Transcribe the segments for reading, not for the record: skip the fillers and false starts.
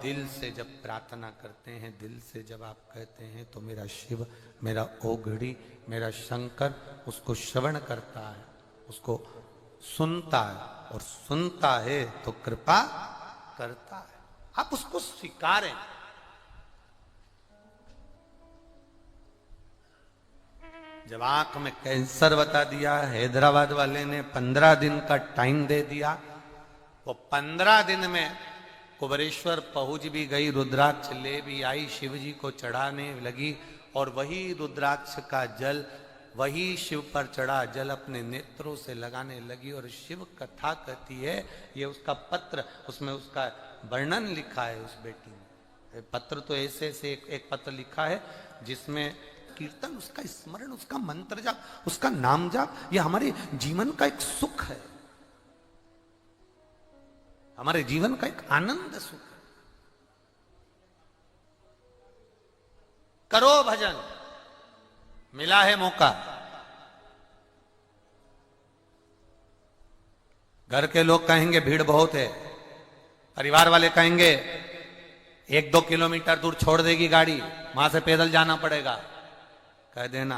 दिल से जब प्रार्थना करते हैं, दिल से जब आप कहते हैं, तो मेरा शिव, मेरा ओघड़ी, मेरा शंकर उसको श्रवण करता है, उसको सुनता है, और सुनता है तो कृपा करता है। आप उसको स्वीकारें। जब आंख में कैंसर बता दिया, हैदराबाद वाले ने 15 दिन का टाइम दे दिया, वो 15 दिन में कुबरेश्वर पहुंच भी गई, रुद्राक्ष ले भी आई, शिव जी को चढ़ाने लगी, और वही रुद्राक्ष का जल, वही शिव पर चढ़ा जल अपने नेत्रों से लगाने लगी। और शिव कथा कहती है, ये उसका पत्र, उसमें उसका वर्णन लिखा है उस बेटी ने। पत्र तो ऐसे से एक पत्र लिखा है जिसमें कीर्तन, उसका स्मरण, उसका मंत्र जाप, उसका नाम जाप, ये हमारे जीवन का एक सुख है, हमारे जीवन का एक आनंद सुख है। करो भजन, मिला है मौका। घर के लोग कहेंगे भीड़ बहुत है, परिवार वाले कहेंगे 1-2 किलोमीटर दूर छोड़ देगी गाड़ी, वहां से पैदल जाना पड़ेगा। कह देना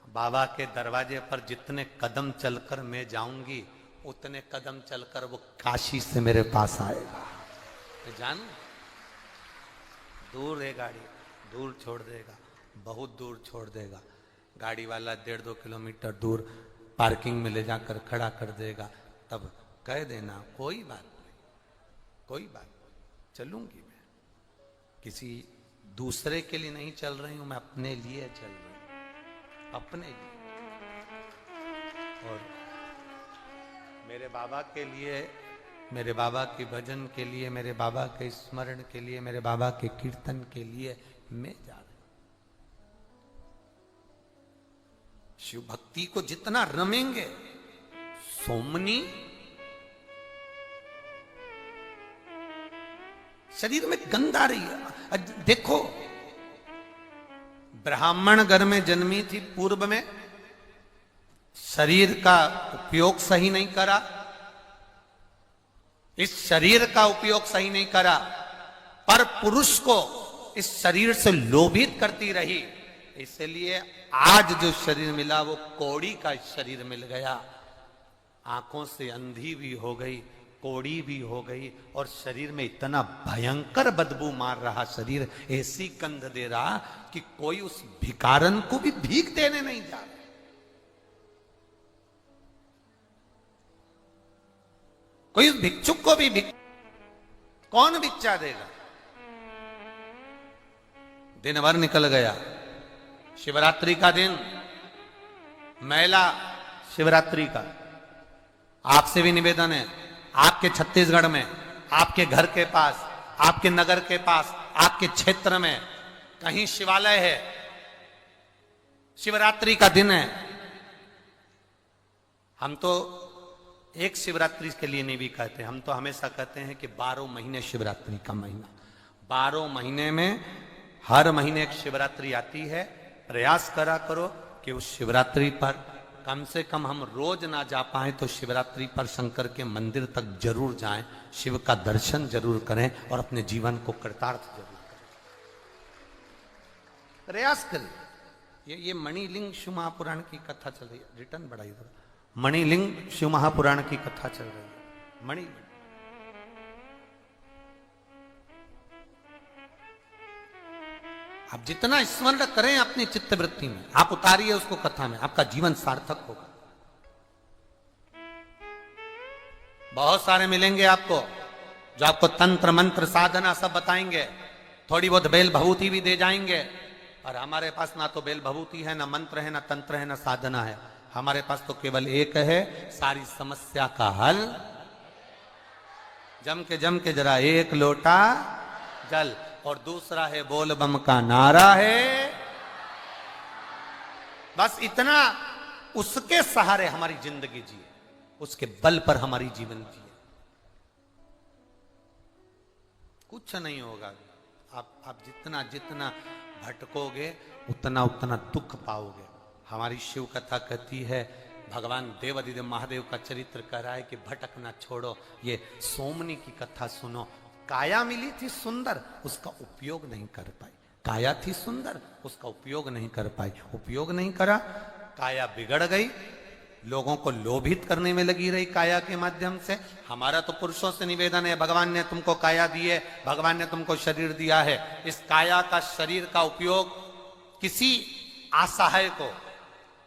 बाबा के दरवाजे पर जितने कदम चलकर मैं जाऊंगी, उतने कदम चलकर वो काशी से मेरे पास आएगा। तो जानू, दूर है गाड़ी, दूर छोड़ देगा, बहुत दूर छोड़ देगा। गाड़ी वाला 1.5-2 किलोमीटर दूर पार्किंग में ले जाकर खड़ा कर देगा। तब कह देना कोई बात नहीं, कोई बात नहीं, चलूंगी मैं, किसी दूसरे के लिए नहीं चल रही हूं, मैं अपने लिए चल रही हूं, अपने लिए। और मेरे बाबा के लिए, मेरे बाबा के भजन के लिए, मेरे बाबा के स्मरण के लिए, मेरे बाबा के कीर्तन के लिए मैं जा रही हूं। शिव भक्ति को जितना रमेंगे, सोमनी शरीर में गंध आ रही है। देखो, ब्राह्मण घर में जन्मी थी, पूर्व में शरीर का उपयोग सही नहीं करा, इस शरीर का उपयोग सही नहीं करा, पर पुरुष को इस शरीर से लोभित करती रही, इसलिए आज जो शरीर मिला वो कौड़ी का शरीर मिल गया। आंखों से अंधी भी हो गई, कौड़ी भी हो गई, और शरीर में इतना भयंकर बदबू मार रहा शरीर, ऐसी गंध दे रहा कि कोई उस भिखारन को भी भीख देने नहीं जा रहा। कोई उस भिक्षुक को भी कौन भिक्षा देगा? दिन भर निकल गया, शिवरात्रि का दिन, मेला शिवरात्रि का। आपसे भी निवेदन है, आपके छत्तीसगढ़ में, आपके घर के पास, आपके नगर के पास, आपके क्षेत्र में कहीं शिवालय है, शिवरात्रि का दिन है, हम तो एक शिवरात्रि के लिए नहीं भी कहते, हम तो हमेशा कहते हैं कि 12 महीने शिवरात्रि का महीना, 12 महीने में हर महीने एक शिवरात्रि आती है। प्रयास करा करो कि उस शिवरात्रि पर कम से कम हम रोज ना जा पाए तो शिवरात्रि पर शंकर के मंदिर तक जरूर जाएं, शिव का दर्शन जरूर करें और अपने जीवन को कृतार्थ जरूर करें। प्रयास करें। ये मणिलिंग शिव महापुराण की कथा चल रही है, रिटर्न बढ़ाइए थोड़ा। मणिलिंग शिव महापुराण की कथा चल रही है। मणिलिंग आप जितना स्मरण करें अपनी चित्तवृत्ति में, आप उतारिए उसको कथा में, आपका जीवन सार्थक होगा। बहुत सारे मिलेंगे आपको जो आपको तंत्र मंत्र साधना सब बताएंगे, थोड़ी बहुत बेल भभूति भी दे जाएंगे। और हमारे पास ना तो बेल भभूति है, ना मंत्र है, ना तंत्र है, ना साधना है। हमारे पास तो केवल एक है, सारी समस्या का हल। जम के जरा एक लोटा जल, और दूसरा है बोल बम का नारा है। बस इतना, उसके सहारे हमारी जिंदगी जिए, उसके बल पर हमारी जीवन जिए। कुछ नहीं होगा। आप जितना जितना भटकोगे उतना उतना दुख पाओगे। हमारी शिव कथा कहती है, भगवान देवादिदेव महादेव का चरित्र कह रहा है कि भटकना छोड़ो, ये सोमनी की कथा सुनो, काया मिली थी सुंदर, उसका उपयोग नहीं कर पाई। काया थी सुंदर, उसका उपयोग नहीं कर पाई। उपयोग नहीं करा, काया बिगड़ गई, लोगों को लोभित करने में लगी रही काया के माध्यम से। हमारा तो पुरुषों से निवेदन है, भगवान ने तुमको काया दी है, भगवान ने तुमको शरीर दिया है, इस काया का, शरीर का उपयोग किसी असहाय को,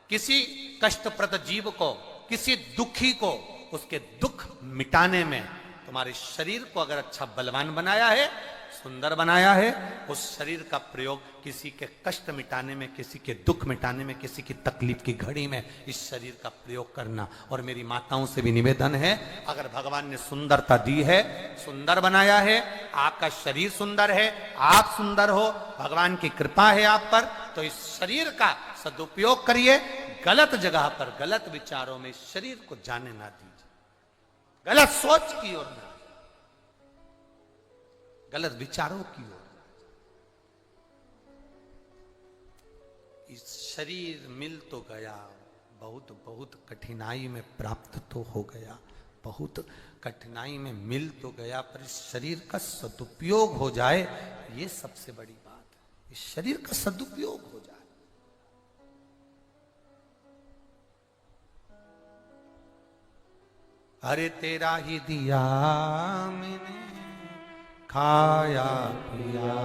किसी कष्टप्रद जीव को, किसी दुखी को उसके दुख मिटाने में, तुम्हारे शरीर को अगर अच्छा बलवान बनाया है, सुंदर बनाया है, उस शरीर का प्रयोग किसी के कष्ट मिटाने में, किसी के दुख मिटाने में, किसी की तकलीफ की घड़ी में इस शरीर का प्रयोग करना। और मेरी माताओं से भी निवेदन है, अगर भगवान ने सुंदरता दी है, सुंदर बनाया है, आपका शरीर सुंदर है, आप सुंदर हो, भगवान की कृपा है आप पर, तो इस शरीर का सदुपयोग करिए। गलत जगह पर, गलत विचारों में शरीर को जाने ना दीजिए, गलत सोच की ओर ना, गलत विचारों की ओर। इस शरीर मिल तो गया, बहुत बहुत कठिनाई में प्राप्त तो हो गया, बहुत कठिनाई में मिल तो गया, पर इस शरीर का सदुपयोग हो जाए, ये सबसे बड़ी बात है। इस शरीर का सदुपयोग हो जाए। अरे तेरा ही दिया मैंने, खाया पिया